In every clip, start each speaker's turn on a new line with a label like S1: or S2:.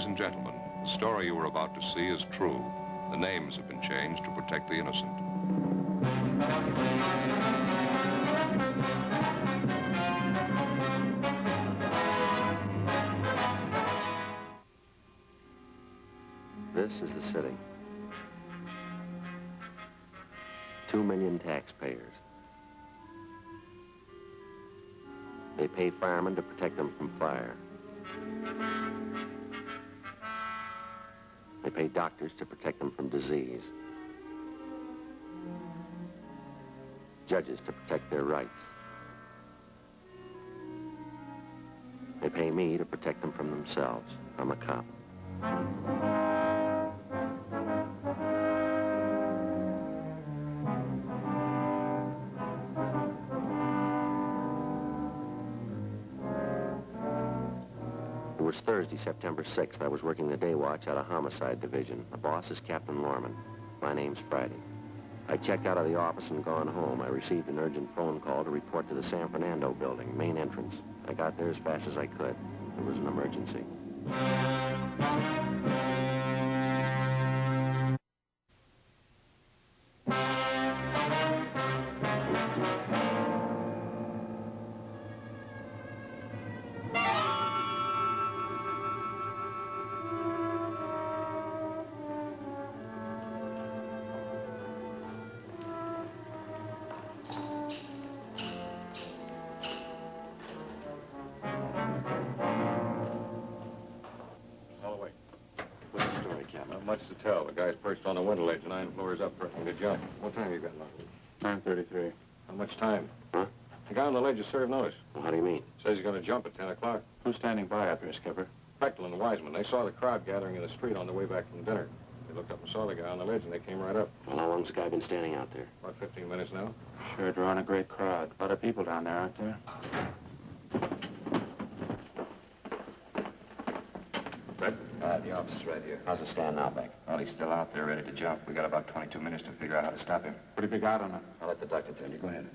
S1: and gentlemen, the story you are about to see is true. The names have been changed to protect the innocent.
S2: This is the city. 2 million taxpayers. They pay firemen to protect them from fire. They pay doctors to protect them from disease. Judges to protect their rights. They pay me to protect them from themselves. I'm a cop. It was Thursday, September 6th. I was working the day watch out of Homicide Division. The boss is Captain Lorman. My name's Friday. I checked out of the office and gone home. I received an urgent phone call to report to the San Fernando building, main entrance. I got there as fast as I could. It was an emergency.
S3: Not much to tell. The guy's perched on the window ledge 9 floors up, prepping to jump. What time you got left?
S4: 9:33.
S3: How much time?
S2: Huh?
S3: The guy on the ledge has served notice.
S2: Well, how do you mean?
S3: Says he's going to jump at 10 o'clock.
S4: Who's standing by up here, Skipper?
S3: Bechtel and Wiseman, they saw the crowd gathering in the street on the way back from dinner. They looked up and saw the guy on the ledge, and they came right up.
S2: Well, how long's the guy been standing out there?
S3: About 15 minutes now.
S4: Sure drawing a great crowd. A lot of people down there, aren't there?
S5: The office is right here.
S2: How's it stand now, Beck?
S5: Well, he's still out there ready to jump. We got about 22 minutes to figure out how to stop him.
S4: Pretty big out on it.
S5: I'll let the doctor tell you. Go ahead.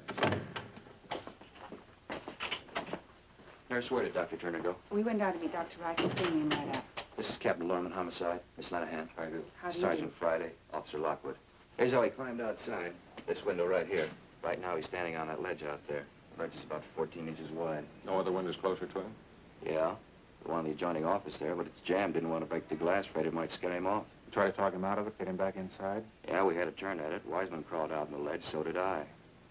S5: Nurse, where did Dr. Turner go?
S6: We went down to meet Dr. Reich. He's bringing him right up.
S5: This is Captain Lorman, Homicide. Miss Lenahan.
S3: I do.
S6: How do you
S5: Sergeant Friday, Officer Lockwood. Here's how he climbed outside. This window right here. Right now, he's standing on that ledge out there. The ledge is about 14 inches wide.
S3: No other windows closer to him?
S5: Yeah. The one in the adjoining office there, but it's jammed. Didn't want to break the glass, afraid it might scare him off.
S4: Try to talk him out of it, get him back inside?
S5: Yeah, we had a turn at it. Wiseman crawled out on the ledge, so did I.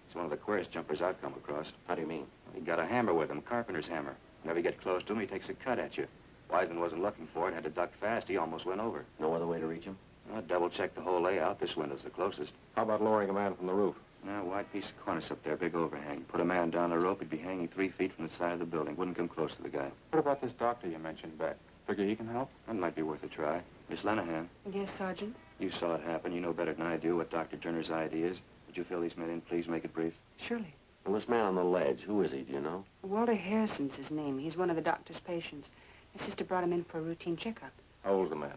S5: He's one of the queerest jumpers I've come across.
S2: How do you mean?
S5: He got a hammer with him, carpenter's hammer. Whenever you get close to him, he takes a cut at you. Wiseman wasn't looking for it, had to duck fast. He almost went over.
S2: No other way to reach him?
S5: I double-checked the whole layout. This window's the closest.
S3: How about lowering a man from the roof?
S5: No, wide piece of cornice up there, big overhang. Put a man down the rope, he'd be hanging 3 feet from the side of the building. Wouldn't come close to the guy.
S4: What about this doctor you mentioned, Beck? Figure he can help?
S5: That might be worth a try. Miss Lenahan,
S6: Yes, Sergeant?
S5: you saw it happen. You know better than I do what Dr. Turner's idea is. Would you fill these men in, please? Make it brief.
S6: Surely.
S2: Well, this man on the ledge, who is he, do you know?
S6: Walter Harrison's his name. He's one of the doctor's patients. His sister brought him in for a routine checkup.
S3: How old's the man?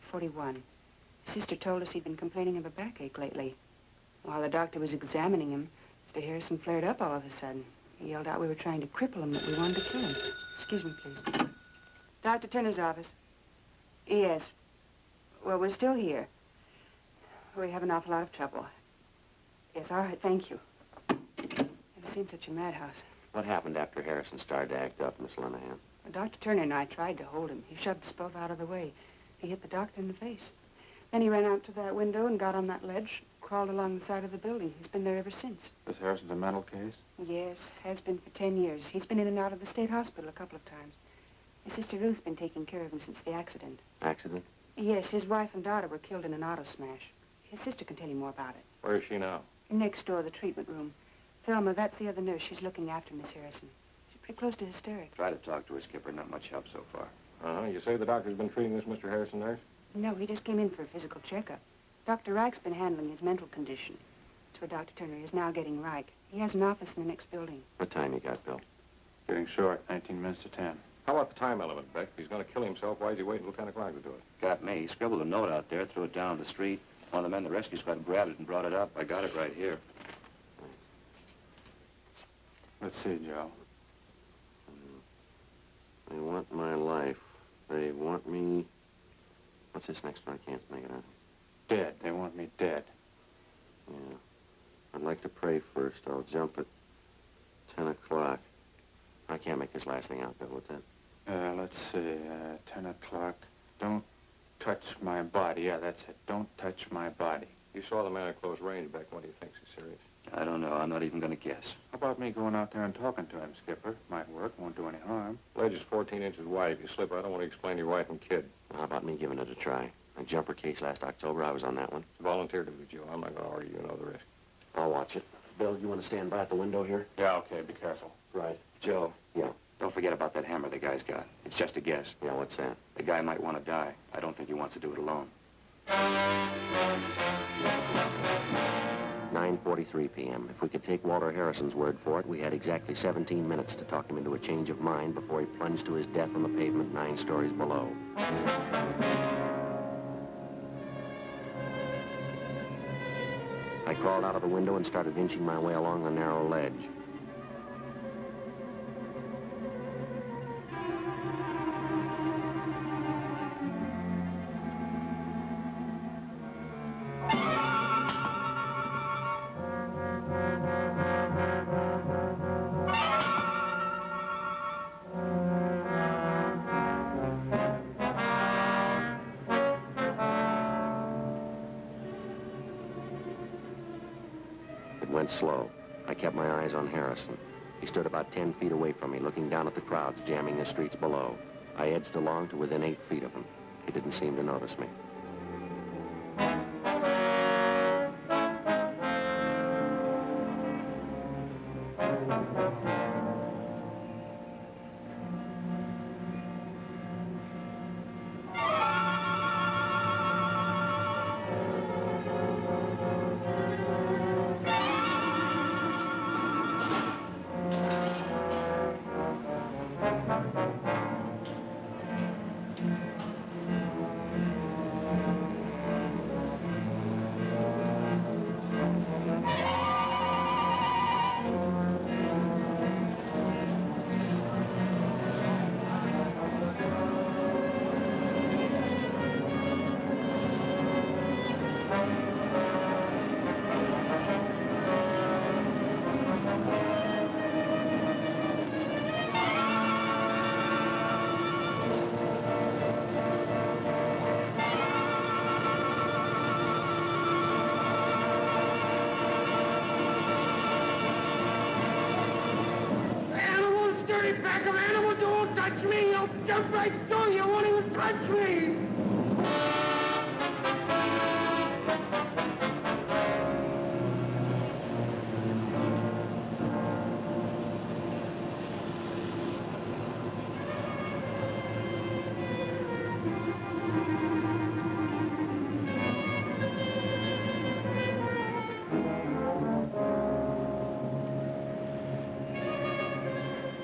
S6: 41. His sister told us he'd been complaining of a backache lately. While the doctor was examining him, Mr. Harrison flared up all of a sudden. He yelled out we were trying to cripple him, that we wanted to kill him. Excuse me, please. Dr. Turner's office. Yes. Well, we're still here. We have an awful lot of trouble. Yes, all right, thank you. Never seen such a madhouse.
S2: What happened after Harrison started to act up, Miss Lenahan?
S6: Well, Dr. Turner and I tried to hold him. He shoved us both out of the way. He hit the doctor in the face. Then he ran out to that window and got on that ledge, crawled along the side of the building. He's been there ever since.
S4: This Harrison's a mental case?
S6: Yes, has been for 10 years. He's been in and out of the state hospital a couple of times. His sister Ruth's been taking care of him since the accident.
S2: Accident?
S6: Yes, his wife and daughter were killed in an auto smash. His sister can tell you more about it.
S3: Where is she now?
S6: Next door, the treatment room. Thelma, that's the other nurse. She's looking after Miss Harrison. She's pretty close to hysterics.
S5: Try to talk to her, Skipper. Not much help so far.
S3: Uh-huh. You say the doctor's been treating this Mr. Harrison, nurse?
S6: No, he just came in for a physical checkup. Dr. Reich's been handling his mental condition. That's where Dr. Turner is now getting Reich. He has an office in the next building.
S2: What time you got, Bill?
S4: Getting short, 19 minutes to 10.
S3: How about the time element, Beck? If he's going to kill himself, why is he waiting until 10 o'clock to do it?
S5: Got me. He scribbled a note out there, threw it down the street. One of the men in the rescue squad grabbed it and brought it up. I got it right here.
S4: Let's see, Joe.
S2: I want my life. They want me... What's this next one? I can't make it out.
S4: Dead. They want me dead.
S2: Yeah. I'd like to pray first. I'll jump at 10 o'clock. I can't make this last thing out, Bill. What's that?
S4: Let's see, 10 o'clock. Don't touch my body. Yeah, that's it. Don't touch my body.
S3: You saw the man at close range, Beck. What do you think's he serious?
S5: I don't know. I'm not even going to guess.
S4: How about me going out there and talking to him, Skipper? Might work. Won't do any harm.
S3: Ledge is 14 inches wide. If you slip, I don't want to explain to your wife and kid.
S2: Well, how about me giving it a try? A jumper case last October, I was on that one.
S3: Volunteer to do, Joe. I'm not going to argue. You know the risk.
S2: I'll watch it. Bill, you want to stand by at the window here?
S4: Yeah, okay. Be careful.
S2: Right.
S5: Joe.
S2: Yeah.
S5: Don't forget about that hammer the guy's got. It's just a guess.
S2: Yeah, what's that?
S5: The guy might want to die. I don't think he wants to do it alone.
S2: 9:43 p.m. If we could take Walter Harrison's word for it, we had exactly 17 minutes to talk him into a change of mind before he plunged to his death on the pavement 9 stories below. I crawled out of the window and started inching my way along the narrow ledge. Went slow. I kept my eyes on Harrison. He stood about 10 feet away from me, looking down at the crowds jamming the streets below. I edged along to within 8 feet of him. He didn't seem to notice me.
S7: Pack of animals, you won't touch me! You'll jump right through you! You won't even touch me!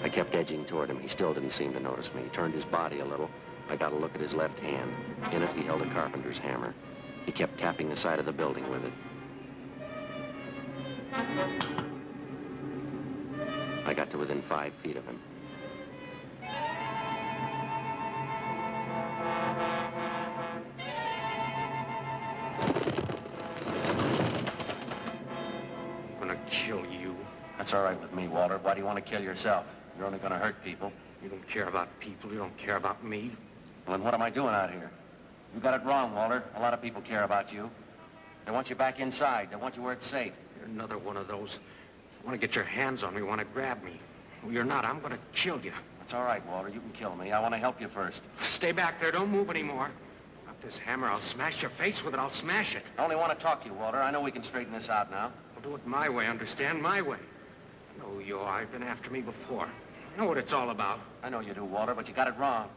S2: I kept edging toward him. He still didn't seem to notice me. He turned his body a little. I got a look at his left hand. In it, he held a carpenter's hammer. He kept tapping the side of the building with it. I got to within 5 feet of him.
S8: I'm gonna kill you.
S2: That's all right with me, Walter. Why do you want to kill yourself? You're only going to hurt people.
S8: You don't care about people. You don't care about me.
S2: Well, then what am I doing out here? You got it wrong, Walter. A lot of people care about you. They want you back inside. They want you where it's safe.
S8: You're another one of those. Want to get your hands on me, want to grab me. Well, you're not. I'm going to kill you.
S2: That's all right, Walter. You can kill me. I want to help you first.
S8: Stay back there. Don't move anymore. Got this hammer. I'll smash your face with it. I'll smash it.
S2: I only want to talk to you, Walter. I know we can straighten this out now.
S8: I'll do it my way, understand? My way. I know who you are. You've been after me before. I know what it's all about.
S2: I know you do, Walter, but you got it wrong.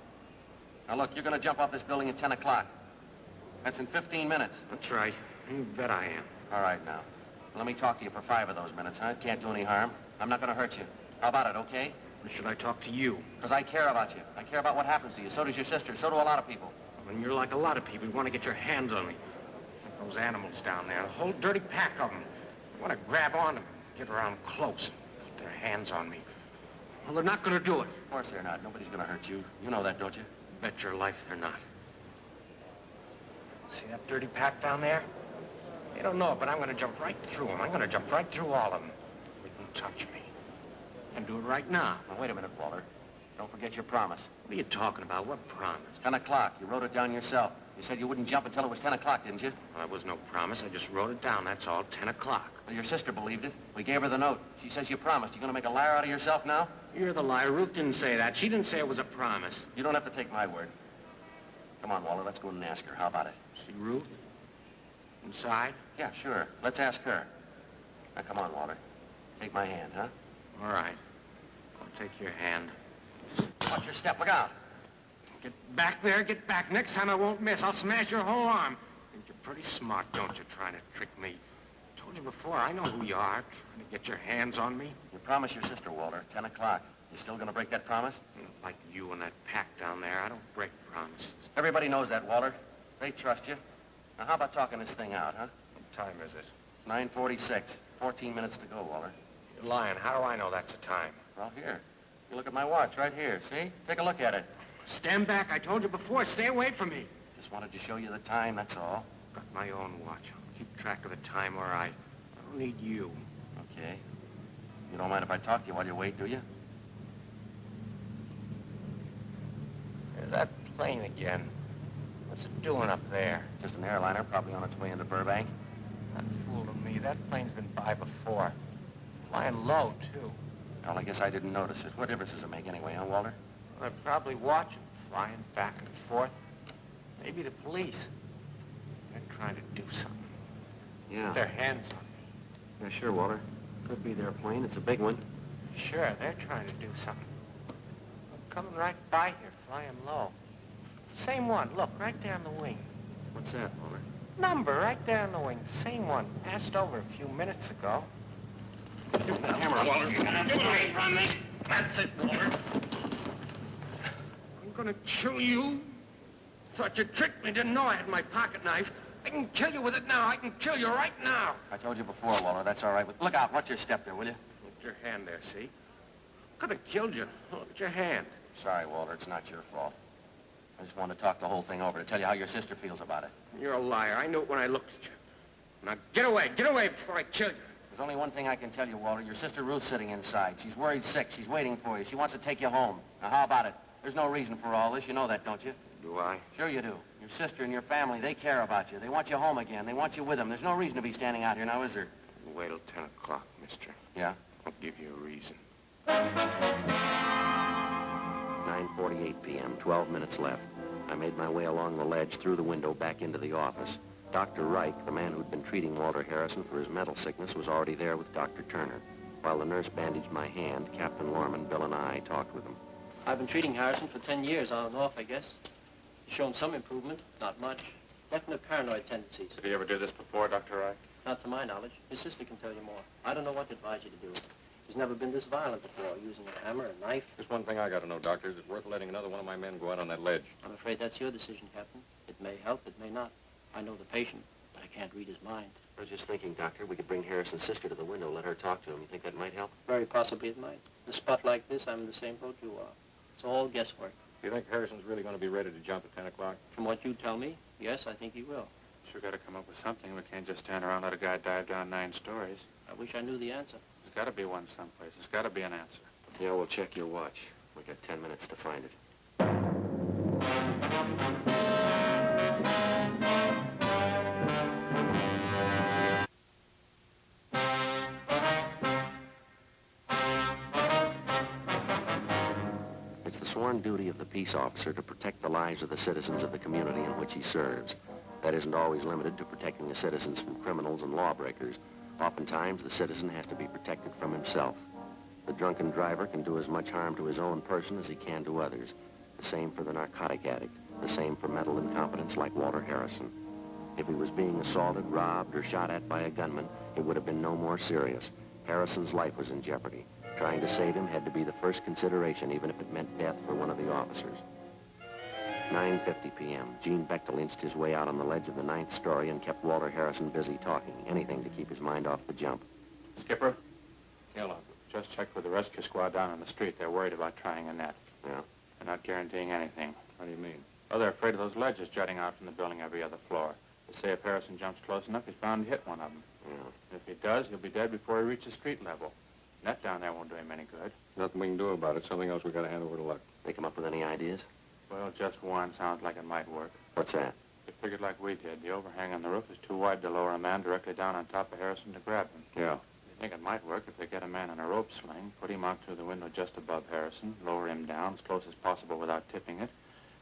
S2: Now, look, you're going to jump off this building at 10 o'clock. That's in 15 minutes.
S8: That's right. You bet I am.
S2: All right, now. Let me talk to you for 5 of those minutes, huh? Can't do any harm. I'm not going to hurt you. How about it, okay?
S8: Or should I talk to you?
S2: Because I care about you. I care about what happens to you. So does your sister. So do a lot of people.
S8: I mean, you're like a lot of people. You want to get your hands on me. Like those animals down there. A whole dirty pack of them. You want to grab on them, get around close, put their hands on me. Well, they're not going to do it.
S2: Of course they're not. Nobody's going to hurt you. You know that, don't you?
S8: Bet your life they're not. See that dirty pack down there? They don't know it, but I'm gonna jump right through them. I'm gonna jump right through all of them. They can touch me. And do it right now.
S2: Now, wait a minute, Walter. Don't forget your promise.
S8: What are you talking about? What promise?
S2: 10 o'clock. You wrote it down yourself. You said you wouldn't jump until it was 10 o'clock, didn't you?
S8: Well, that was no promise. I just wrote it down. That's all. 10 o'clock.
S2: Well, your sister believed it. We gave her the note. She says you promised. You gonna make a liar out of yourself now?
S8: You're the liar. Ruth didn't say that. She didn't say it was a promise.
S2: You don't have to take my word. Come on, Walter. Let's go in and ask her. How about it?
S8: See Ruth? Inside?
S2: Yeah, sure. Let's ask her. Now, come on, Walter. Take my hand, huh?
S8: All right. I'll take your hand.
S2: Watch your step. Look out.
S8: Get back there. Get back. Next time I won't miss. I'll smash your whole arm. Think you're pretty smart, don't you, trying to trick me? Told you before, I know who you are, trying to get your hands on me.
S2: You promised your sister, Walter. 10 o'clock. You still gonna break that promise?
S8: Like you and that pack down there, I don't break promises.
S2: Everybody knows that, Walter. They trust you. Now, how about talking this thing out, huh?
S8: What time is it?
S2: 9:46. 14 minutes to go, Walter.
S8: You're lying. How do I know that's the time?
S2: Well, here. You look at my watch right here. See? Take a look at it.
S8: Stand back. I told you before. Stay away from me.
S2: Just wanted to show you the time, that's all.
S8: Got my own watch. I'll keep track of the time, all right. I don't need you.
S2: Okay. You don't mind if I talk to you while you wait, do you?
S8: There's that plane again. What's it doing up there?
S2: Just an airliner, probably on its way into Burbank.
S8: Not fooling me. That plane's been by before. Flying low, too.
S2: Well, I guess I didn't notice it. What difference does it make anyway, huh, Walter?
S8: They're probably watching, flying back and forth. Maybe the police. They're trying to do something.
S2: Yeah.
S8: Put their hands on me.
S2: Yeah, sure, Walter. Could be their plane. It's a big one.
S8: Sure, they're trying to do something. I'm coming right by here, flying low. Same one. Look, right there on the wing.
S2: What's that, Walter?
S8: Number right there on the wing. Same one. Passed over a few minutes ago.
S2: Give that hammer, Walter.
S8: You're gonna get away from me. That's it, Walter. I'm gonna kill you. Thought you tricked me. Didn't know I had my pocket knife. I can kill you with it now. I can kill you right now.
S2: I told you before, Walter. That's all right. Look out. Watch your step there, will you?
S8: Look at your hand there, see? Could have killed you. Look at your hand.
S2: Sorry, Walter. It's not your fault. I just wanted to talk the whole thing over to tell you how your sister feels about it.
S8: You're a liar. I knew it when I looked at you. Now get away before I kill you.
S2: There's only one thing I can tell you, Walter. Your sister Ruth's sitting inside. She's worried sick. She's waiting for you. She wants to take you home. Now, how about it? There's no reason for all this. You know that, don't you?
S8: Do I?
S2: Sure you do. Your sister and your family, they care about you. They want you home again. They want you with them. There's no reason to be standing out here now, is there?
S8: Wait till 10 o'clock, mister.
S2: Yeah?
S8: I'll give you a reason.
S2: 9:48 p.m., 12 minutes left. I made my way along the ledge through the window back into the office. Dr. Reich, the man who'd been treating Walter Harrison for his mental sickness, was already there with Dr. Turner. While the nurse bandaged my hand, Captain Lorman, Bill, and I talked with him.
S9: I've been treating Harrison for 10 years, on and off, I guess. He's shown some improvement, not much. Definite paranoid tendencies.
S3: Did he ever do this before, Dr. Reich?
S9: Not to my knowledge. His sister can tell you more. I don't know what to advise you to do. He's never been this violent before, using a hammer, a knife.
S3: There's one thing I got to know, Doctor. Is it worth letting another one of my men go out on that ledge?
S9: I'm afraid that's your decision, Captain. It may help, it may not. I know the patient, but I can't read his mind.
S2: I was just thinking, Doctor, we could bring Harrison's sister to the window, let her talk to him. You think that might help?
S9: Very possibly it might. In a spot like this, I'm in the same boat you are. It's all guesswork.
S3: Do you think Harrison's really going to be ready to jump at 10 o'clock?
S9: From what you tell me, yes, I think he will.
S4: Sure got to come up with something. We can't just stand around and let a guy dive down 9 stories.
S9: I wish I knew the answer.
S4: There's got to be one someplace. There's got to be an answer.
S2: Yeah, we'll check your watch. We got 10 minutes to find it. It's the sworn duty of the peace officer to protect the lives of the citizens of the community in which he serves. That isn't always limited to protecting the citizens from criminals and lawbreakers. Oftentimes, the citizen has to be protected from himself. The drunken driver can do as much harm to his own person as he can to others. The same for the narcotic addict. The same for mental incompetence like Walter Harrison. If he was being assaulted, robbed, or shot at by a gunman, it would have been no more serious. Harrison's life was in jeopardy. Trying to save him had to be the first consideration, even if it meant death for one of the officers. 9:50 p.m. Gene Bechtel inched his way out on the ledge of the 9th story and kept Walter Harrison busy talking, anything to keep his mind off the jump.
S4: Skipper?
S3: Yeah, Lockwood.
S4: Just checked with the rescue squad down on the street. They're worried about trying a net.
S2: Yeah.
S4: They're not guaranteeing anything.
S3: How do you mean?
S4: Well, they're afraid of those ledges jutting out from the building every other floor. They say if Harrison jumps close enough, he's bound to hit one of them.
S2: Yeah.
S4: If he does, he'll be dead before he reaches street level. That down there won't do him any good.
S3: Nothing we can do about it. Something else we got to hand over to luck.
S2: They come up with any ideas?
S4: Well, just one sounds like it might work.
S2: What's that?
S4: They figured like we did. The overhang on the roof is too wide to lower a man directly down on top of Harrison to grab him.
S3: Yeah.
S4: They think it might work if they get a man in a rope sling, put him out through the window just above Harrison, lower him down as close as possible without tipping it,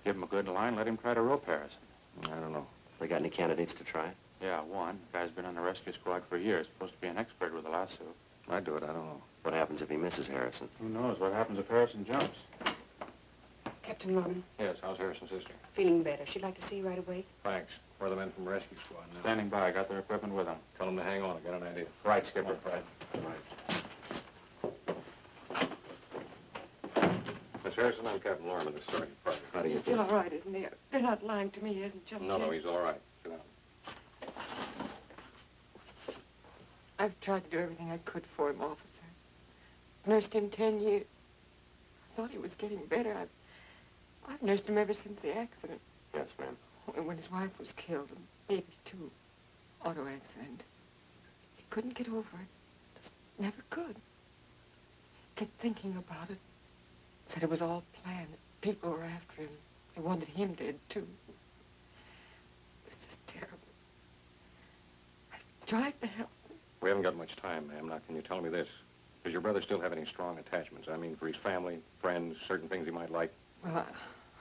S4: give him a good line, let him try to rope Harrison.
S3: I don't know.
S2: They got any candidates to try?
S4: Yeah, one. The guy's been on the rescue squad for years, supposed to be an expert with a lasso.
S3: I'd do it. I don't know.
S2: What happens if he misses Harrison?
S4: Who knows what happens if Harrison jumps?
S6: Captain Norman,
S3: Yes, how's Harrison's sister?
S6: feeling better. She'd like to see you right away.
S3: Thanks. Where are the men from the rescue squad now?
S4: Standing by. Got their equipment with them.
S3: Tell them to hang on. I got an idea.
S4: Right, Skipper.
S3: Right. Miss Harrison, I'm Captain Lorman, the Sergeant Friday. How do you
S10: He's still all right, isn't he? They're not lying to me. He hasn't jumped
S3: No,
S10: yet.
S3: no, he's all right. Sit down.
S10: I've tried to do everything I could for him, officer. Nursed him 10 years. I thought he was getting better. I've nursed him ever since the accident.
S2: Yes, ma'am.
S10: When his wife was killed, and baby too. Auto accident. He couldn't get over it. Just never could. Kept thinking about it. Said it was all planned. People were after him. They wanted him dead, too. It was just terrible. I've tried to help him.
S3: We haven't got much time, ma'am. Now, can you tell me this? Does your brother still have any strong attachments? I mean, for his family, friends, certain things he might like?
S10: Well,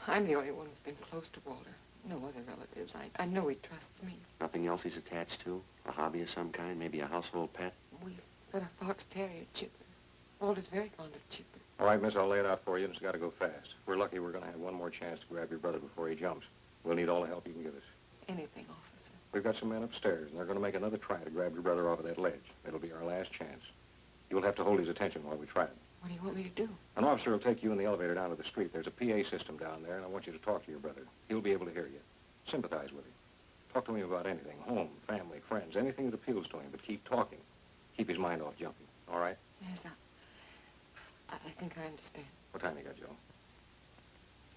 S10: I'm the only one who's been close to Walter. No other relatives. I know he trusts me.
S2: Nothing else he's attached to? A hobby of some kind? Maybe a household pet?
S10: We've got a fox terrier, Chipper. Walter's very fond of Chipper.
S3: All right, miss, I'll lay it out for you, and it's got to go fast. We're lucky we're going to have one more chance to grab your brother before he jumps. We'll need all the help you can give us.
S10: Anything, officer.
S3: We've got some men upstairs, and they're going to make another try to grab your brother off of that ledge. It'll be our last chance. You'll have to hold his attention while we try it.
S10: What do you want me to do?
S3: An officer will take you in the elevator down to the street. There's a PA system down there, and I want you to talk to your brother. He'll be able to hear you. Sympathize with him. Talk to him about anything, home, family, friends, anything that appeals to him, but keep talking. Keep his mind off jumping, all right?
S10: Yes, I think I understand.
S3: What time you got, Joe?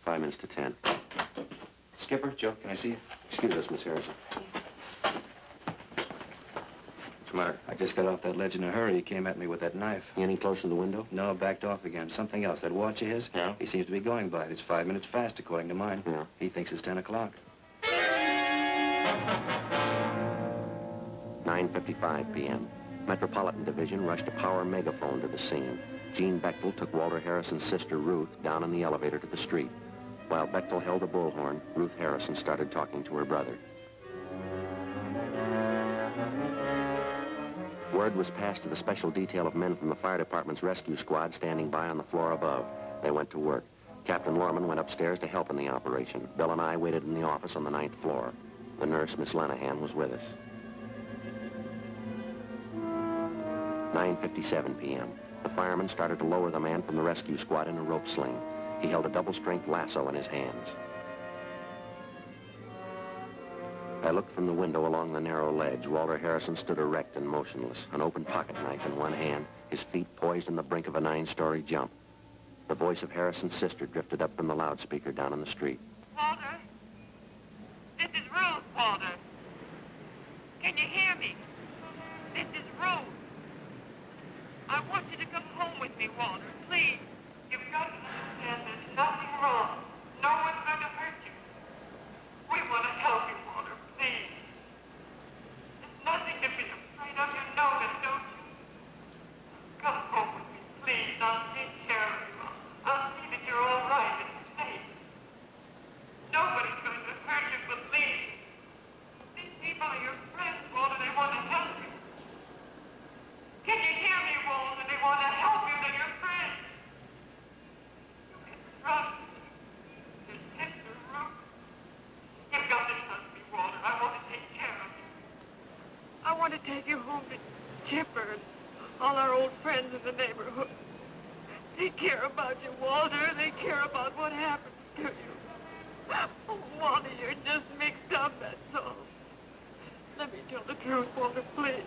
S2: 5 minutes to 10.
S5: Skipper, Joe, can I see you?
S2: Excuse us, Miss Harrison.
S3: What's the matter?
S5: I just got off that ledge in a hurry. He came at me with that knife.
S2: You any closer to the window?
S5: No, backed off again. Something else. That watch of his?
S3: Yeah?
S5: He seems to be going by it. It's 5 minutes fast, according to mine.
S2: Yeah.
S5: He thinks it's 10 o'clock.
S2: 9:55 p.m. Metropolitan Division rushed a power megaphone to the scene. Gene Bechtel took Walter Harrison's sister, Ruth, down in the elevator to the street. While Bechtel held the bullhorn, Ruth Harrison started talking to her brother. Word was passed to the special detail of men from the fire department's rescue squad standing by on the floor above. They went to work. Captain Lorman went upstairs to help in the operation. Bill and I waited in the office on the 9th floor. The nurse, Miss Lenahan, was with us. 9:57 p.m. The fireman started to lower the man from the rescue squad in a rope sling. He held a double-strength lasso in his hands. I looked from the window along the narrow ledge. Walter Harrison stood erect and motionless, an open pocket knife in one hand, his feet poised on the brink of a 9-story jump. The voice of Harrison's sister drifted up from the loudspeaker down in the street.
S7: Walter? This is Ruth, Walter. Can you hear me? This is Ruth. I want you to come home with me, Walter, please. You've got to understand there's nothing wrong. No one's going to hurt you. We want to help you, Walter, please. There's nothing to be afraid of. You know that, don't you? Come home with me, please. I'll take care of you. I'll see that you're all right and safe. Nobody's going to hurt you, believe me. These people are your friends, Walter. They want to help you. Can you hear me, Walter? They want to help you. They're your friends. You can trust me. Your sister, Ruth. You've got to trust me, Walter. I want to take care of you. I want to take you home to Chipper and all our old friends in the neighborhood. They care about you, Walter. They care about what happens to you. Oh, Walter, you're just mixed up, that's all. Let me tell the truth, Walter, please.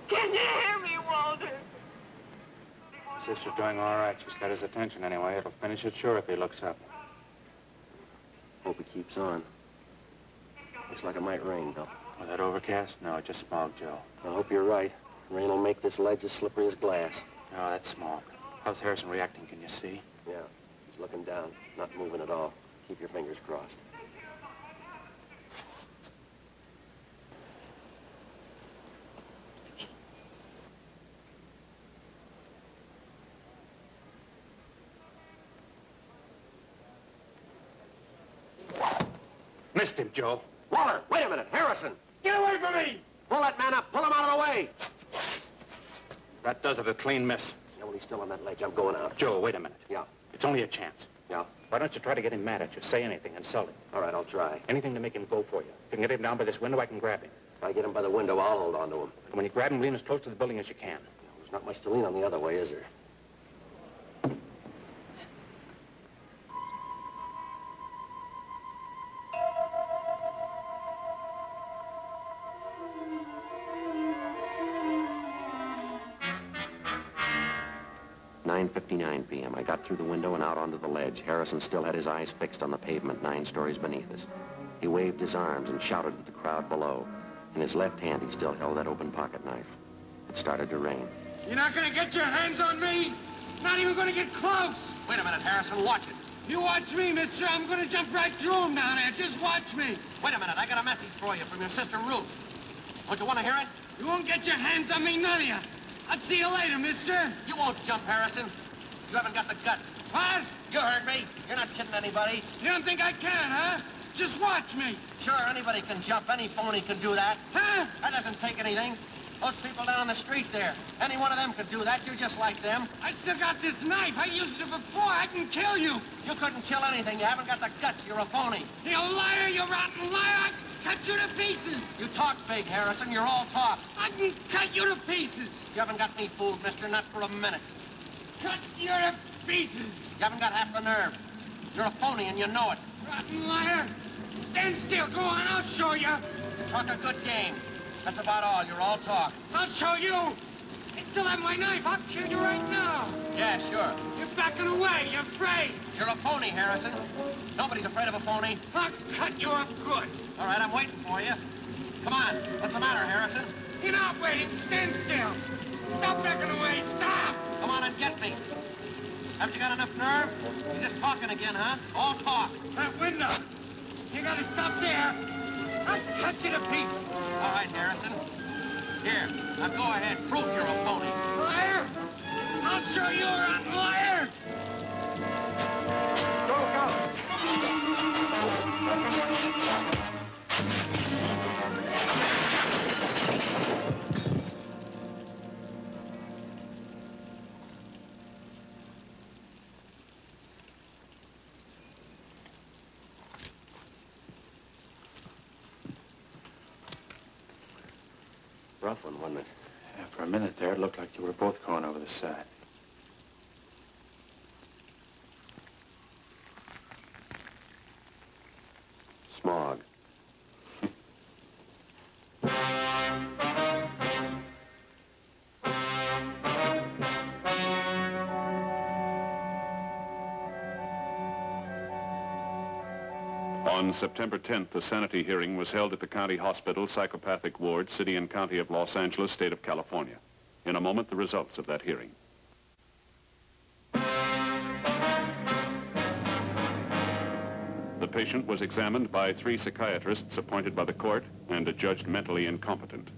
S7: Can you hear me, Walter?
S4: Sister's doing all right. She's got his attention anyway. It'll finish it sure if he looks up.
S2: hope it keeps on. Looks like it might rain, Bill.
S4: Was that overcast? No, just smog, Joe.
S2: I hope you're right. Rain will make this ledge as slippery as glass.
S4: Oh, that's smog. How's Harrison reacting, can you see?
S2: Yeah, he's looking down, not moving at all. Keep your fingers crossed.
S8: Missed him, Joe.
S2: Waller, wait a minute. Harrison!
S8: Get away from me!
S2: Pull that man up. Pull him out of the way.
S8: That does it, a clean miss.
S2: See, when he's still on that ledge, I'm going out.
S8: Joe, wait a minute.
S2: Yeah.
S8: It's only a chance.
S2: Yeah?
S8: Why don't you try to get him mad at you? Say anything, insult him.
S2: All right, I'll try.
S8: Anything to make him go for you. If you can get him down by this window, I can grab him.
S2: If I get him by the window, I'll hold on to him.
S8: And when you grab him, lean as close to the building as you can.
S2: There's not much to lean on the other way, is there? .59 p.m. I got through the window and out onto the ledge. Harrison still had his eyes fixed on the pavement 9 stories beneath us. He waved his arms and shouted at the crowd below. In his left hand, he still held that open pocket knife. It started to rain.
S8: You're not gonna get your hands on me? Not even gonna get close!
S2: Wait a minute, Harrison. Watch it.
S8: You watch me, mister. I'm gonna jump right through him down there. Just watch me.
S2: Wait a minute. I got a message for you from your sister, Ruth. Don't you want to hear it?
S8: You won't get your hands on me, none of you. I'll see you later, mister.
S2: You won't jump, Harrison. You haven't got the guts.
S8: What?
S2: You heard me. You're not kidding anybody.
S8: You don't think I can, huh? Just watch me.
S2: Sure, anybody can jump. Any phony can do that.
S8: Huh?
S2: That doesn't take anything. Those people down on the street there, any one of them could do that. You're just like them.
S8: I still got this knife. I used it before. I can kill you.
S2: You couldn't kill anything. You haven't got the guts. You're a phony.
S8: You liar, you rotten liar. I can cut you to pieces.
S2: You talk big, Harrison. You're all talk.
S8: I can cut you to pieces.
S2: You haven't got me fooled, mister. Not for a minute.
S8: Cut you to pieces.
S2: You haven't got half the nerve. You're a phony, and you know it.
S8: Rotten liar. Stand still. Go on. I'll show you.
S2: Talk a good game. That's about all. You're all talk.
S8: I'll show you. You still have my knife. I'll kill you right now.
S2: Yeah, sure.
S8: You're backing away. You're afraid.
S2: You're a phony, Harrison. Nobody's afraid of a phony.
S8: I'll cut you up good.
S2: All right, I'm waiting for you. Come on. What's the matter, Harrison?
S8: You're not waiting. Stand still. Stop backing away. Stop.
S2: Come on and get me. Haven't you got enough nerve? You're just talking again, huh? All talk.
S8: That window. You gotta stop there. I'll cut you to pieces.
S2: All right, Harrison. Here, now go ahead. Prove you're a phony.
S8: Liar. I'll show you a rotten liar.
S2: Don't go. Rough one, wasn't it?
S4: Yeah, for a minute there, it looked like you were both going over the side.
S2: Smog.
S11: On September 10th, the sanity hearing was held at the County Hospital Psychopathic Ward, City and County of Los Angeles, State of California. In a moment, the results of that hearing. The patient was examined by 3 psychiatrists appointed by the court and adjudged mentally incompetent.